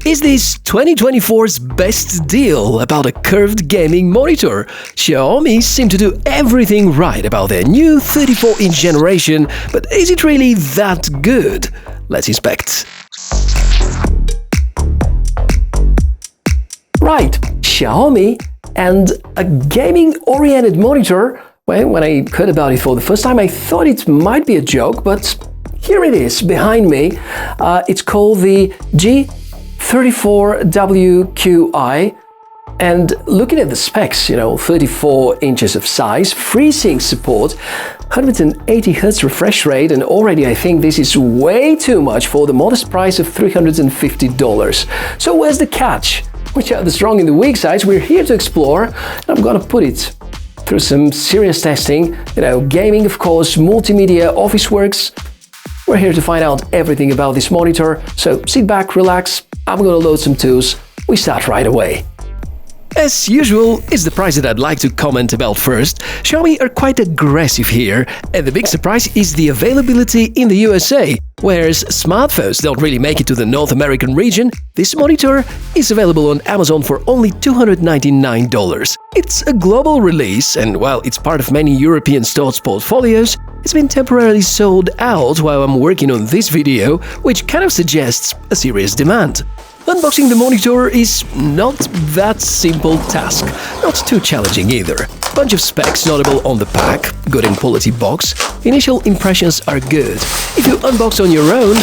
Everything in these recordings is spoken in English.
Is this 2024's best deal about a curved gaming monitor? Xiaomi seem to do everything right about their new 34-inch generation, but is it really that good? Let's inspect. Right, Xiaomi and a gaming-oriented monitor. Well, when I heard about it for the first time, I thought it might be a joke, but here it is behind me. It's called the G34WQi, and looking at the specs, 34 inches of size, FreeSync support, 180Hz refresh rate, and already I think this is way too much for the modest price of $350. So where's the catch? Which are the strong and the weak sides? We're here to explore, and I'm gonna put it through some serious testing. Gaming, of course, multimedia, office works. We're here to find out everything about this monitor, so sit back, relax, I'm gonna load some tools. We start right away. As usual, it's the price that I'd like to comment about first. Xiaomi are quite aggressive here, and the big surprise is the availability in the USA. Whereas smartphones don't really make it to the North American region, this monitor is available on Amazon for only $299. It's a global release, and while it's part of many European stores' portfolios, it's been temporarily sold out while I'm working on this video, which kind of suggests a serious demand. Unboxing the monitor is not that simple task, not too challenging either. Bunch of specs notable on the pack, good in quality box. Initial impressions are good. If you unbox on your own,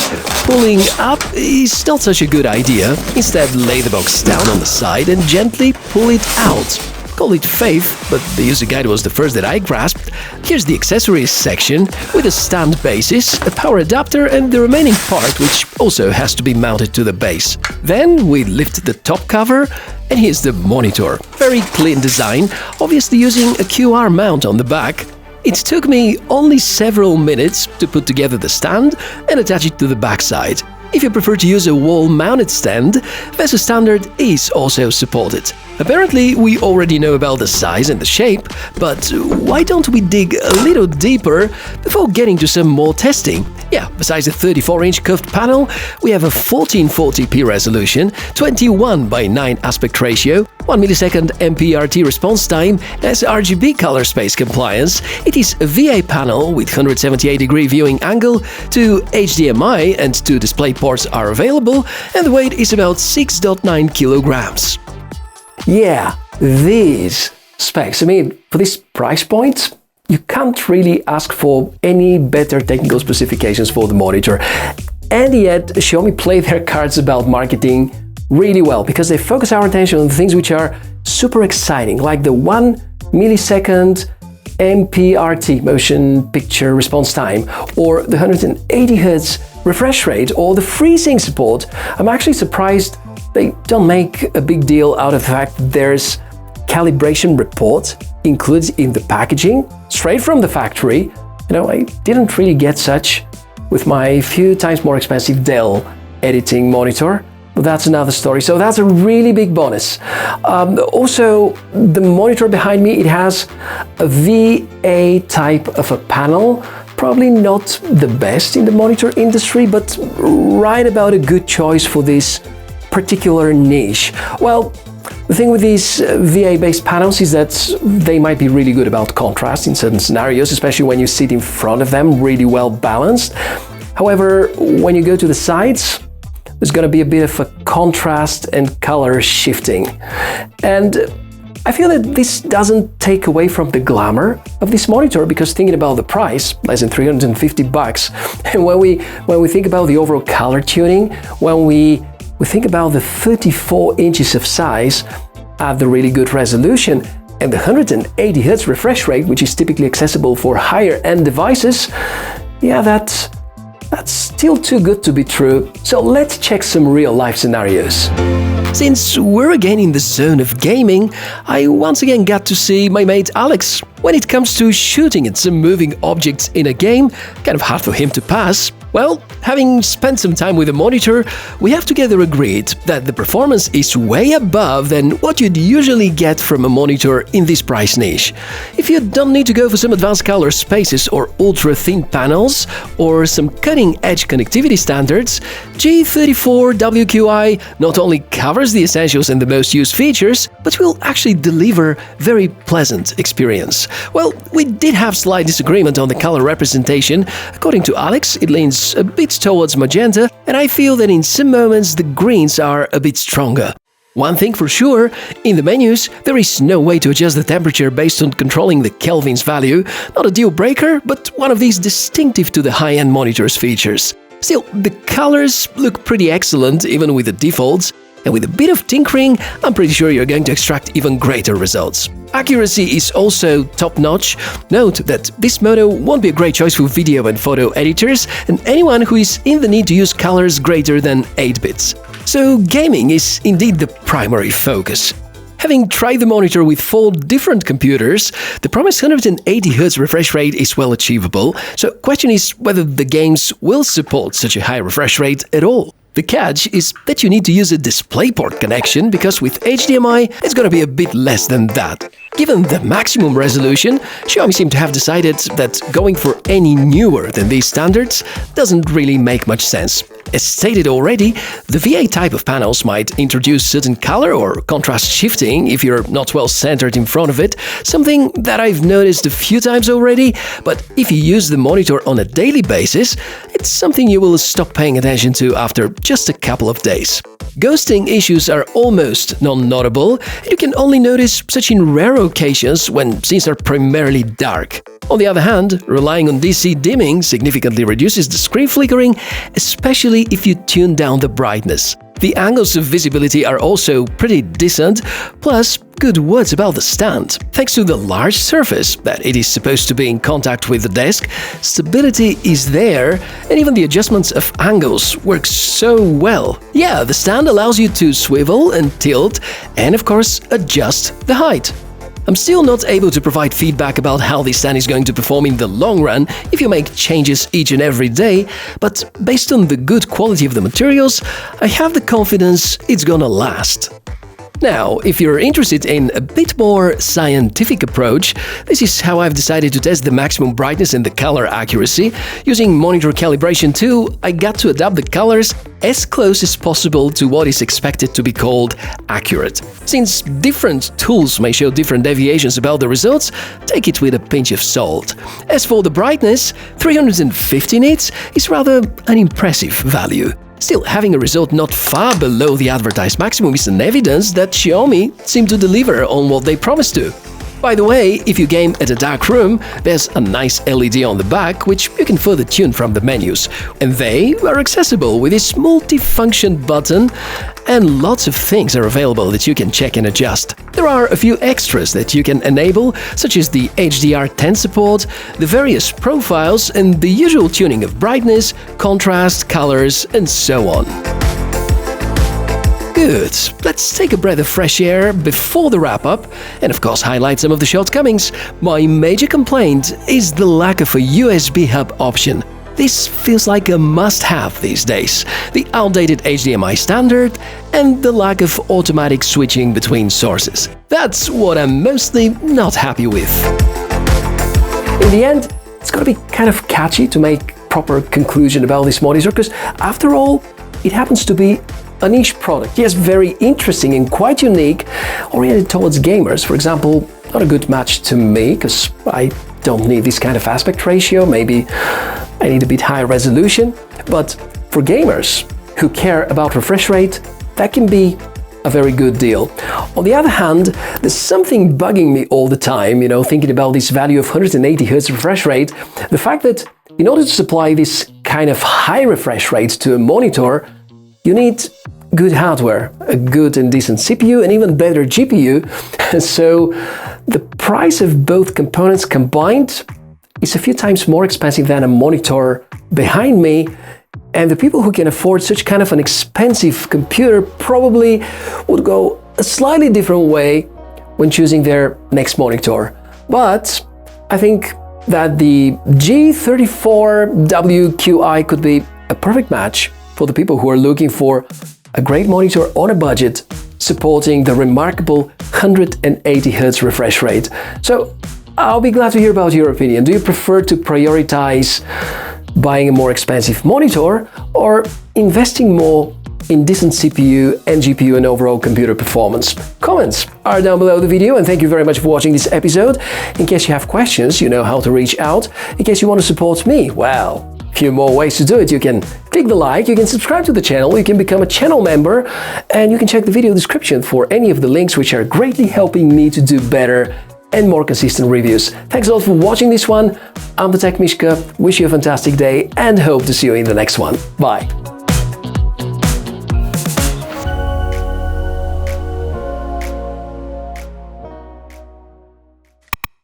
pulling up is not such a good idea. Instead, lay the box down on the side and gently pull it out. Call it faith, but the user guide was the first that I grasped. Here's the accessories section, with a stand basis, a power adapter and the remaining part, which also has to be mounted to the base. Then we lift the top cover, and here's the monitor. Very clean design, obviously using a QR mount on the back. It took me only several minutes to put together the stand and attach it to the backside. If you prefer to use a wall-mounted stand, VESA Standard is also supported. Apparently, we already know about the size and the shape, but why don't we dig a little deeper before getting to some more testing? Yeah, besides the 34-inch curved panel, we have a 1440p resolution, 21:9 aspect ratio, 1 millisecond MPRT response time, has RGB color space compliance. It is a VA panel with 178-degree viewing angle, 2 HDMI and 2 display ports are available, and the weight is about 6.9 kilograms. Yeah, these specs, for this price point, you can't really ask for any better technical specifications for the monitor. And yet, Xiaomi play their cards about marketing really well, because they focus our attention on things which are super exciting, like the 1 millisecond MPRT, motion picture response time, or the 180Hz refresh rate, or the FreeSync support. I'm actually surprised they don't make a big deal out of the fact that there's calibration report included in the packaging, straight from the factory. I didn't really get such with my few times more expensive Dell editing monitor, but that's another story. So that's a really big bonus. Also, the monitor behind me, it has a VA type of a panel. Probably not the best in the monitor industry, but right about a good choice for this particular niche. Well, the thing with these VA-based panels is that they might be really good about contrast in certain scenarios, especially when you sit in front of them, really well balanced. However, when you go to the sides, there's going to be a bit of a contrast and color shifting. And I feel that this doesn't take away from the glamour of this monitor, because thinking about the price, less than $350, and when we think about the overall color tuning, when we think about the 34 inches of size at the really good resolution and the 180Hz refresh rate, which is typically accessible for higher-end devices, yeah, that's still too good to be true. So let's check some real-life scenarios. Since we're again in the zone of gaming, I once again got to see my mate Alex. When it comes to shooting at some moving objects in a game, kind of hard for him to pass. Well, having spent some time with the monitor, we have together agreed that the performance is way above than what you'd usually get from a monitor in this price niche. If you don't need to go for some advanced color spaces or ultra-thin panels, or some cutting-edge connectivity standards, G34WQi not only covers the essentials and the most used features, but will actually deliver very pleasant experience. Well, we did have slight disagreement on the color representation. According to Alex, it leans a bit towards magenta, and I feel that in some moments the greens are a bit stronger. One thing for sure, in the menus, there is no way to adjust the temperature based on controlling the Kelvin's value. Not a deal breaker, but one of these distinctive to the high-end monitors features. Still, the colors look pretty excellent even with the defaults, and with a bit of tinkering, I'm pretty sure you're going to extract even greater results. Accuracy is also top-notch. Note that this mono won't be a great choice for video and photo editors and anyone who is in the need to use colors greater than 8 bits. So gaming is indeed the primary focus. Having tried the monitor with 4 different computers, the promised 180Hz refresh rate is well achievable, so the question is whether the games will support such a high refresh rate at all. The catch is that you need to use a DisplayPort connection, because with HDMI it's gonna be a bit less than that. Given the maximum resolution, Xiaomi seemed to have decided that going for any newer than these standards doesn't really make much sense. As stated already, the VA type of panels might introduce certain color or contrast shifting if you're not well centered in front of it, something that I've noticed a few times already, but if you use the monitor on a daily basis, it's something you will stop paying attention to after just a couple of days. Ghosting issues are almost non-notable, and you can only notice such in rare occasions when scenes are primarily dark. On the other hand, relying on DC dimming significantly reduces the screen flickering, especially if you tune down the brightness. The angles of visibility are also pretty decent, plus good words about the stand. Thanks to the large surface that it is supposed to be in contact with the desk, stability is there, and even the adjustments of angles work so well. Yeah, the stand allows you to swivel and tilt, and of course adjust the height. I'm still not able to provide feedback about how this stand is going to perform in the long run if you make changes each and every day, but based on the good quality of the materials, I have the confidence it's gonna last. Now, if you're interested in a bit more scientific approach, this is how I've decided to test the maximum brightness and the color accuracy. Using monitor calibration tool, I got to adapt the colors as close as possible to what is expected to be called accurate. Since different tools may show different deviations about the results, take it with a pinch of salt. As for the brightness, 350 nits is rather an impressive value. Still, having a result not far below the advertised maximum is an evidence that Xiaomi seemed to deliver on what they promised to. By the way, if you game at a dark room, there's a nice LED on the back which you can further tune from the menus, and they are accessible with this multi-function button, and lots of things are available that you can check and adjust. There are a few extras that you can enable, such as the HDR10 support, the various profiles, and the usual tuning of brightness, contrast, colors, and so on. Good, let's take a breath of fresh air before the wrap-up, and of course highlight some of the shortcomings. My major complaint is the lack of a USB hub option. This feels like a must-have these days. The outdated HDMI standard and the lack of automatic switching between sources. That's what I'm mostly not happy with. In the end, it's gotta be kind of catchy to make proper conclusion about this monitor, because after all, it happens to be a niche product. Yes, very interesting and quite unique, oriented towards gamers. For example, not a good match to me, because I don't need this kind of aspect ratio. Maybe I need a bit higher resolution. But for gamers who care about refresh rate, that can be a very good deal. On the other hand, there's something bugging me all the time, thinking about this value of 180Hz refresh rate. The fact that in order to supply this kind of high refresh rate to a monitor, you need good hardware, a good and decent CPU, and even better GPU. So the price of both components combined is a few times more expensive than a monitor behind me. And the people who can afford such kind of an expensive computer probably would go a slightly different way when choosing their next monitor. But I think that the G34WQi could be a perfect match for the people who are looking for a great monitor on a budget, supporting the remarkable 180 Hz refresh rate. So I'll be glad to hear about your opinion. Do you prefer to prioritize buying a more expensive monitor or investing more in decent CPU and GPU and overall computer performance? Comments are down below the video, and thank you very much for watching this episode. In case you have questions, you know how to reach out. In case you want to support me, well, a few more ways to do it. You can click the like, you can subscribe to the channel, you can become a channel member, and you can check the video description for any of the links which are greatly helping me to do better and more consistent reviews. Thanks a lot for watching this one. I'm the TechMishka, wish you a fantastic day and hope to see you in the next one. Bye!